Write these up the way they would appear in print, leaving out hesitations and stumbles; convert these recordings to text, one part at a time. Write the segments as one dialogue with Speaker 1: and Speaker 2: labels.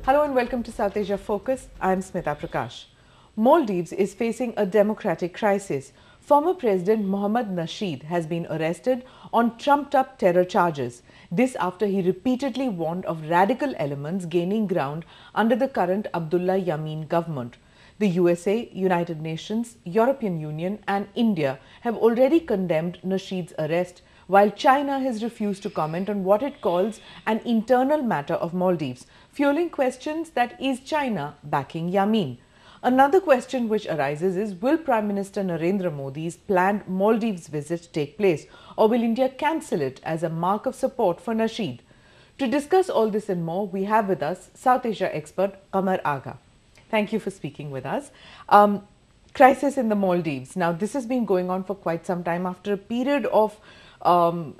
Speaker 1: Hello and welcome to South Asia Focus. I'm Smita Prakash. Maldives is facing a democratic crisis. Former President Mohammad Nasheed has been arrested on trumped-up terror charges. This after he repeatedly warned of radical elements gaining ground under the current Abdullah Yameen government. The USA, United Nations, European Union and India have already condemned Nasheed's arrest, while China has refused to comment on what it calls an internal matter of Maldives, fueling questions that is China backing Yameen? Another question which arises is, will Prime Minister Narendra Modi's planned Maldives visit take place, or will India cancel it as a mark of support for Nasheed? To discuss all this and more, we have with us South Asia expert Qamar Agha. Thank you for speaking with us. Crisis in the Maldives. Now, this has been going on for quite some time after a period of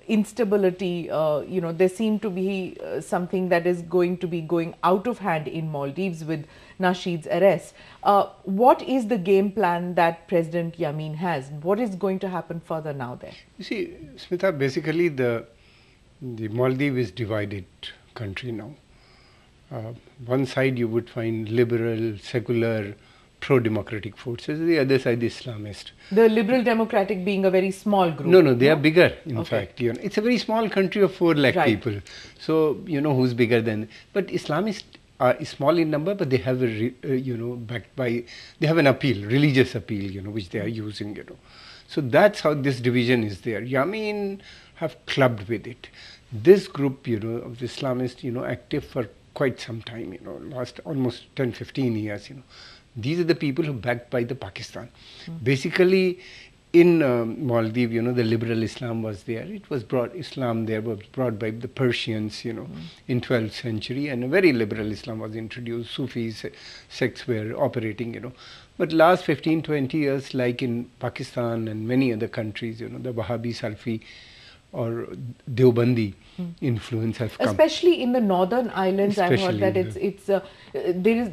Speaker 1: instability. There seemed to be something that is going to be going out of hand in Maldives with Nasheed's arrest. What is the game plan that President Yameen has? What is going to happen further now there?
Speaker 2: You see, Smita, basically the Maldives is divided country now. One side you would find liberal, secular, pro-democratic forces, the other side Islamist.
Speaker 1: The liberal democratic being a very small group?
Speaker 2: No, they are bigger, in fact. It's a very small country of 4 lakh people. So, who's bigger than... But Islamists are small in number, but they have, backed by... They have an appeal, religious appeal, which they are using, So that's how this division is there. Yameen have clubbed with it. This group, of the Islamists, active for quite some time, last almost 10-15 years, These are the people who are backed by the Pakistan. Basically, in Maldives, the liberal Islam was there. It was brought, Islam there was brought by the Persians, in 12th century, and a very liberal Islam was introduced. Sufi sects were operating, But last 15-20 years, like in Pakistan and many other countries, the Wahhabi, Salafi, or Deobandi influence have come.
Speaker 1: Especially in the northern islands, I've heard that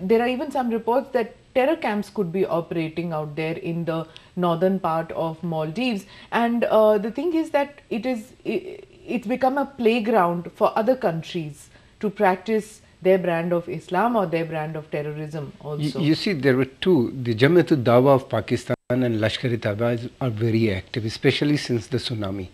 Speaker 1: there are even some reports that terror camps could be operating out there in the northern part of Maldives. And the thing is that it's become a playground for other countries to practice their brand of Islam or their brand of terrorism also.
Speaker 2: You see, there were two. The Jamaat-ud-Dawa of Pakistan and Lashkar-e-Taiba are very active, especially since the tsunami.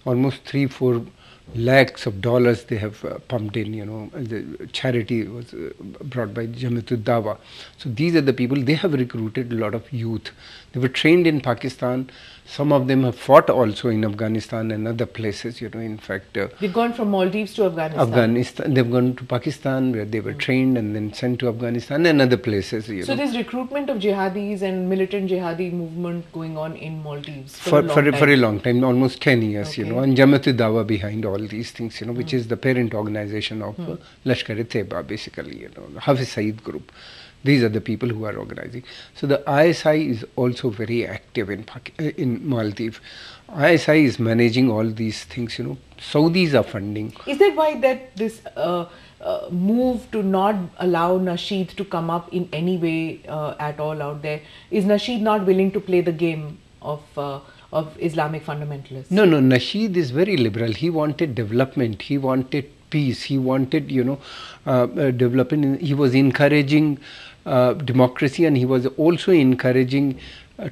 Speaker 2: Almost 3-4 lakhs of dollars they have pumped in, the charity was brought by Jamaat-ud-Dawa. So these are the people, they have recruited a lot of youth. They were trained in Pakistan. Some of them have fought also in Afghanistan and other places, in fact.
Speaker 1: They've gone from Maldives to Afghanistan.
Speaker 2: They've gone to Pakistan where they were trained and then sent to Afghanistan and other places.
Speaker 1: So there's recruitment of jihadis and militant jihadi movement going on in Maldives
Speaker 2: for a long time, almost 10 years, and Jamaat-ud-Dawa behind all these things, which is the parent organization of Lashkar-e-Taiba, basically, the Hafiz Saeed group. These are the people who are organizing. So the ISI is also very active in Maldives. ISI is managing all these things, Saudis are funding.
Speaker 1: Is that why that this move to not allow Nasheed to come up in any way at all out there? Is Nasheed not willing to play the game of Islamic fundamentalists? No,
Speaker 2: Nasheed is very liberal. He wanted development. He wanted peace. He wanted, development. He was encouraging democracy, and he was also encouraging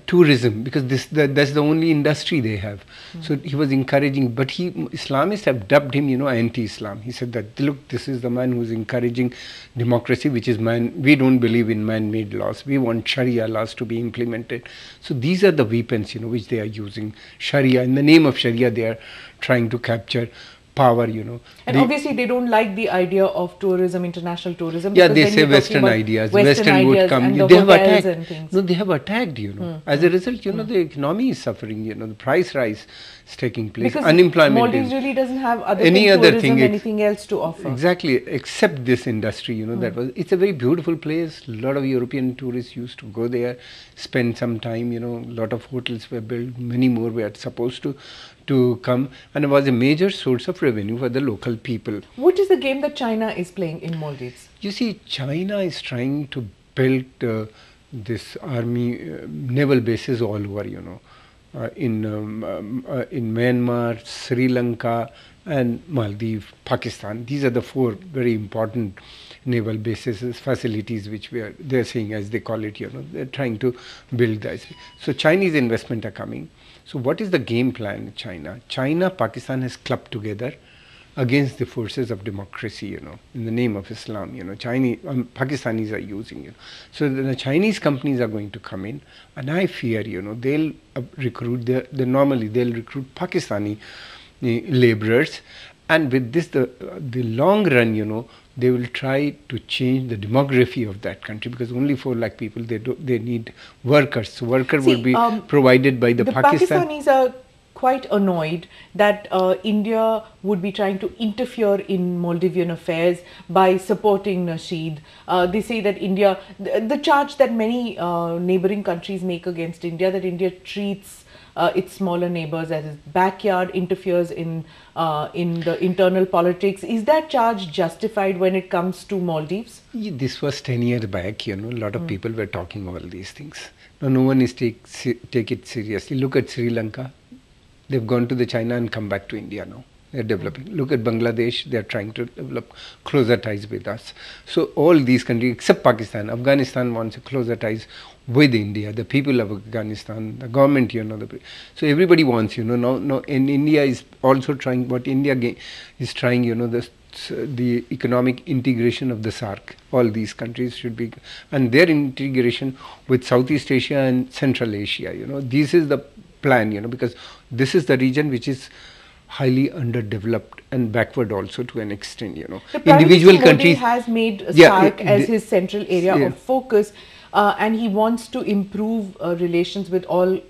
Speaker 2: tourism, because that's the only industry they have. So he was encouraging, but Islamists have dubbed him, anti-Islam. He said that, look, this is the man who's encouraging democracy, which is we don't believe in man-made laws. We want Sharia laws to be implemented. So these are the weapons, which they are using. Sharia, in the name of Sharia, they are trying to capture power,
Speaker 1: And obviously they don't like the idea of tourism, international tourism.
Speaker 2: Yeah, they say Western ideas. Western would come.
Speaker 1: They have attacked.
Speaker 2: No, they have attacked, As a result, the economy is suffering, the price rise is taking place.
Speaker 1: Because
Speaker 2: unemployment
Speaker 1: Maldives really doesn't have anything else to offer.
Speaker 2: Exactly, except this industry, it's a very beautiful place. A lot of European tourists used to go there, spend some time, a lot of hotels were built, many more were supposed to come, and it was a major source of revenue for the local people.
Speaker 1: What is the game that China is playing in Maldives?
Speaker 2: You see, China is trying to build this army, naval bases all over, in Myanmar, Sri Lanka, and Maldives, Pakistan. These are the four very important naval bases, facilities which they're saying, as they call it, they're trying to build this. So Chinese investment are coming. So what is the game plan in China? Pakistan has clubbed together against the forces of democracy, in the name of Islam, Chinese, Pakistanis are using, So the Chinese companies are going to come in, and I fear, they'll recruit, normally they'll recruit Pakistani laborers, and with this, the long run, they will try to change the demography of that country, because only 4 lakh people, they need workers. So worker will be provided by the Pakistan.
Speaker 1: Pakistanis are quite annoyed that India would be trying to interfere in Maldivian affairs by supporting Nasheed. They say that India, the charge that many neighboring countries make against India, that India treats its smaller neighbors as its backyard, interferes in the internal politics. Is that charge justified when it comes to Maldives?
Speaker 2: Yeah, this was 10 years back, a lot of people were talking all these things. Now no one is take it seriously. Look at Sri Lanka. They've gone to the China and come back to India now. They're developing. Look at Bangladesh. They're trying to develop closer ties with us. So all these countries, except Pakistan, Afghanistan wants closer ties with India. The people of Afghanistan, the government, so everybody wants, now, and India is also trying, what India is trying, the economic integration of the SAARC. All these countries should be, and their integration with Southeast Asia and Central Asia, this is the plan, because this is the region which is highly underdeveloped and backward also to an extent,
Speaker 1: Individual countries has made SAARC as his central area of focus, and he wants to improve relations with all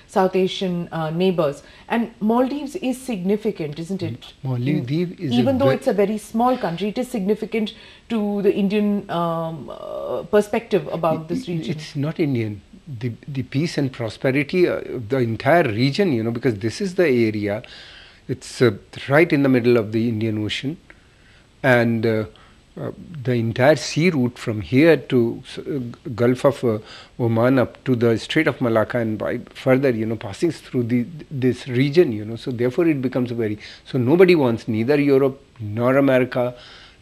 Speaker 1: South Asian neighbors. And Maldives is significant, isn't it?
Speaker 2: Maldives is,
Speaker 1: even though it's a very small country, it is significant to the Indian perspective about this region.
Speaker 2: It's not Indian. The peace and prosperity of the entire region, because this is the area, it's right in the middle of the Indian Ocean, and the entire sea route from here to Gulf of Oman up to the Strait of Malacca and by further, passing through this region, so therefore it becomes so nobody wants, neither Europe nor America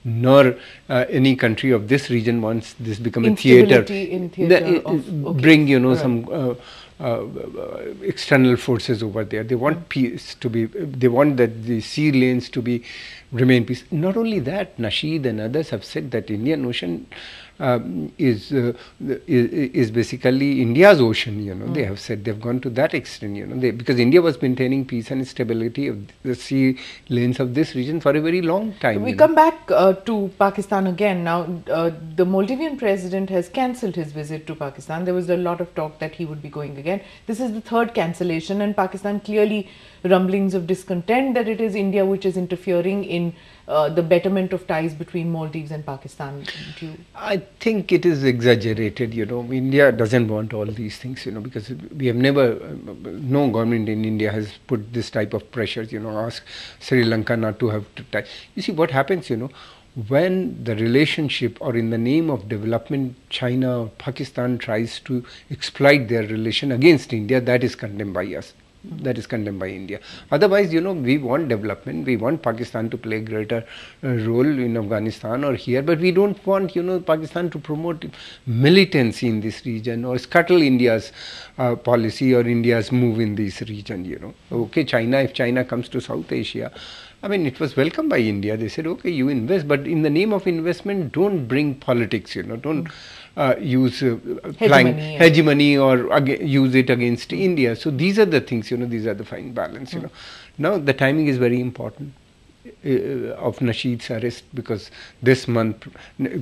Speaker 2: nor any country of this region wants this become a theater. Bring, some external forces over there. They want peace to be, they want that the sea lanes to remain peace. Not only that, Nasheed and others have said that Indian Ocean is basically India's ocean, they have said, they've gone to that extent, because India was maintaining peace and stability of the sea lanes of this region for a very long time.
Speaker 1: We come back to Pakistan again. Now, the Maldivian president has cancelled his visit to Pakistan. There was a lot of talk that he would be going again. This is the 3rd cancellation, and Pakistan clearly rumblings of discontent that it is India which is interfering in the betterment of ties between Maldives and Pakistan.
Speaker 2: I think it is exaggerated, India doesn't want all these things, because we have never, no government in India has put this type of pressures, ask Sri Lanka not to have to tie. You see what happens, when the relationship or in the name of development, China or Pakistan tries to exploit their relation against India, that is condemned by us. That is condemned by India. Otherwise, we want development. We want Pakistan to play a greater role in Afghanistan or here, but we don't want, Pakistan to promote militancy in this region or scuttle India's policy or India's move in this region, Okay, if China comes to South Asia, I mean, it was welcomed by India. They said, okay, you invest, but in the name of investment, don't bring politics, don't use hegemony or use it against India. So these are the things, these are the fine balance, Now the timing is very important of Nasheed's arrest, because this month,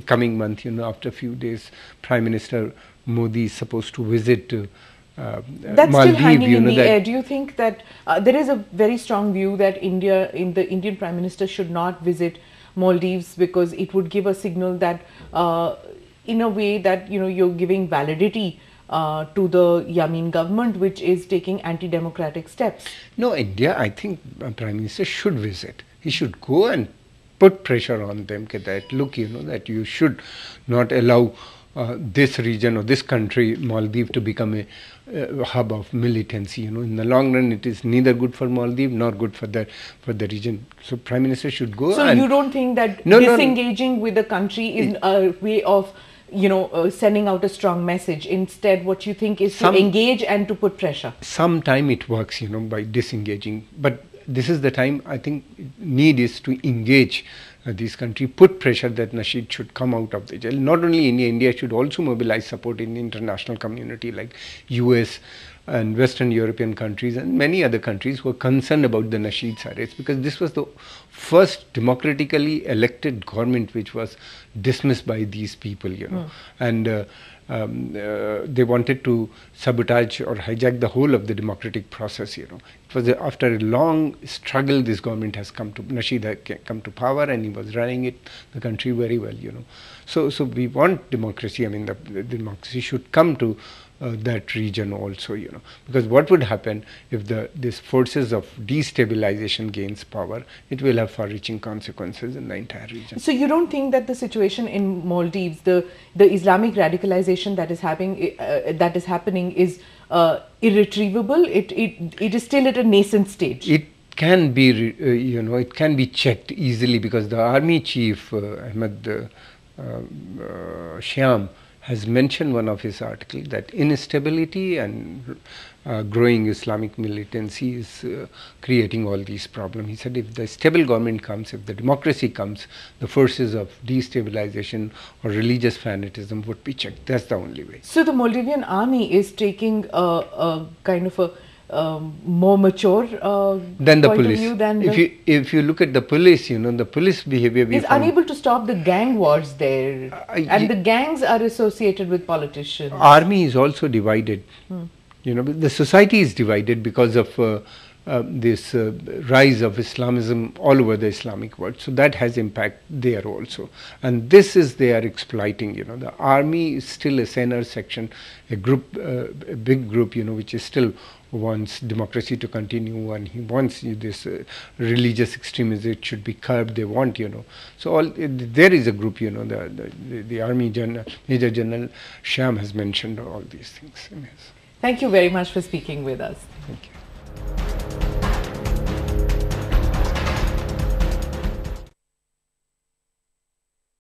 Speaker 2: coming month, after a few days, Prime Minister Modi is supposed to visit
Speaker 1: that's
Speaker 2: Maldives,
Speaker 1: still hanging in the air. Do you think that there is a very strong view that the Indian Prime Minister should not visit Maldives because it would give a signal that in a way that you're giving validity to the Yameen government, which is taking anti-democratic steps?
Speaker 2: No, India, I think Prime Minister should visit. He should go and put pressure on them that look, that you should not allow this region or this country, Maldives, to become a hub of militancy. In the long run, it is neither good for Maldives nor good for the region. So Prime Minister should go.
Speaker 1: So you don't think that disengaging with the country is a way of sending out a strong message? Instead, what you think is to engage and to put pressure? Sometime
Speaker 2: it works, by disengaging. But this is the time I think need is to engage this country, put pressure that Nasheed should come out of the jail. Not only India should also mobilize support in the international community like US and Western European countries and many other countries who are concerned about the Nasheed's arrest, because this was the first democratically elected government which was dismissed by these people, and they wanted to sabotage or hijack the whole of the democratic process. It was after a long struggle this government has come to, Nasheed had come to power, and he was running the country very well. So we want democracy. I mean, the democracy should come to that region also, because what would happen if these forces of destabilization gains power? It will have far-reaching consequences in the entire region.
Speaker 1: So you don't think that the situation in Maldives, the Islamic radicalization that is happening is irretrievable? It is still at a nascent stage.
Speaker 2: It can be, it can be checked easily, because the army chief Ahmed Shyam has mentioned one of his articles that instability and growing Islamic militancy is creating all these problems. He said if the stable government comes, if the democracy comes, the forces of destabilization or religious fanatism would be checked. That's the only way.
Speaker 1: So the Maldivian army is taking a kind of a more mature
Speaker 2: than the police. If you look at the police, the police behavior
Speaker 1: is unable to stop the gang wars there, and the gangs are associated with politicians.
Speaker 2: Army is also divided. The society is divided because of this rise of Islamism all over the Islamic world. So that has impact there also, and this is they are exploiting. The army is still a center section, a big group, which is still wants democracy to continue, and he wants this religious extremism, it should be curbed. They want, So there is a group, the army Major General Shyam has mentioned all these things.
Speaker 1: Thank you very much for speaking with us.
Speaker 2: Thank you.